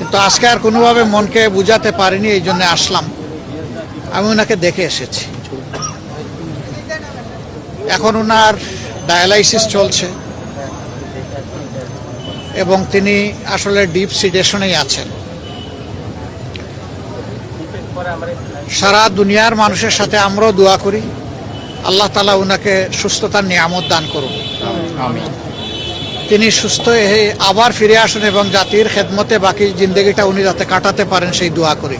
কিন্তু আজকে আর কোনোভাবে মনকে বুঝাতে পারিনি, এই জন্য আসলাম। আমি ওনাকে দেখে এসেছি। এখন ওনার ডায়ালাইসিস চলছে এবং তিনি আসলে ডিপ সিডেশনেই আছেন। সারা দুনিয়ার মানুষের সাথে আমরাও দোয়া করি আল্লাহ তাআলা ওনাকে সুস্থতার নিয়ামত দান করুন। তিনি সুস্থ হয়ে আবার ফিরে আসুন এবং জাতির খেদমতে বাকি জিন্দগিটা উনি যাতে কাটাতে পারেন সেই দোয়া করি।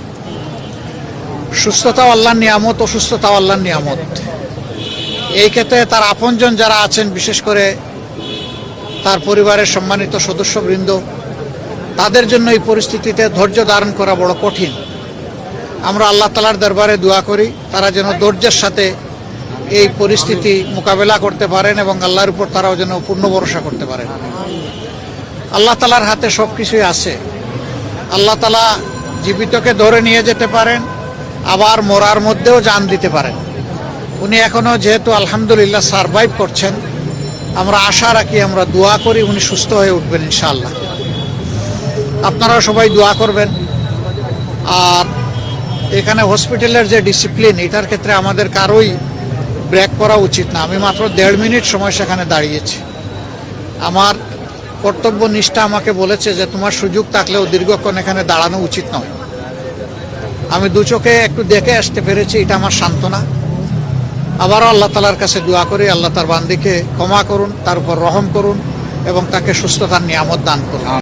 সুস্থতাও আল্লাহর নিয়ামত, অসুস্থতাও আল্লাহর নিয়ামত। এই ক্ষেত্রে তার আপনজন যারা আছেন, বিশেষ করে তার পরিবারের সম্মানিত সদস্যবৃন্দ, তাদের জন্য এই পরিস্থিতিতে ধৈর্য ধারণ করা বড় কঠিন। আমরা আল্লাহ তাআলার দরবারে দোয়া করি তারা যেন ধৈর্যের সাথে এই পরিস্থিতি মোকাবেলা করতে পারেন এবং আল্লাহর উপর তারাও যেন পূর্ণ ভরসা করতে পারেন। আল্লাহ তাআলার হাতে সব কিছুই আছে। আল্লাহ তাআলা জীবিতকে ধরে নিয়ে যেতে পারেন, আবার মরার মধ্যেও জান দিতে পারেন। উনি এখনও যেহেতু আলহামদুলিল্লাহ সারভাইভ করছেন, আমরা আশা রাখি, আমরা দোয়া করি উনি সুস্থ হয়ে উঠবেন ইনশাআল্লাহ। আপনারাও সবাই দোয়া করবেন। আর এখানে হসপিটালের যে ডিসিপ্লিন, এটার ক্ষেত্রে আমাদের কারোই ব্রেক করা উচিত না। আমি মাত্র 1.5 মিনিট সময় সেখানে দাঁড়িয়েছি। আমার কর্তব্য নিষ্ঠা আমাকে বলেছে যে তোমার সুযোগ থাকলেও দীর্ঘক্ষণ এখানে দাঁড়ানো উচিত নয়। আমি দু চোখে একটু দেখে আসতে পেরেছি, এটা আমার সান্ত্বনা। আবারও আল্লাহ তাআলার কাছে দোয়া করি আল্লাহ তার বান্দিকে ক্ষমা করুন, তার উপর রহম করুন এবং তাকে সুস্থতার নিয়ামত দান করুন।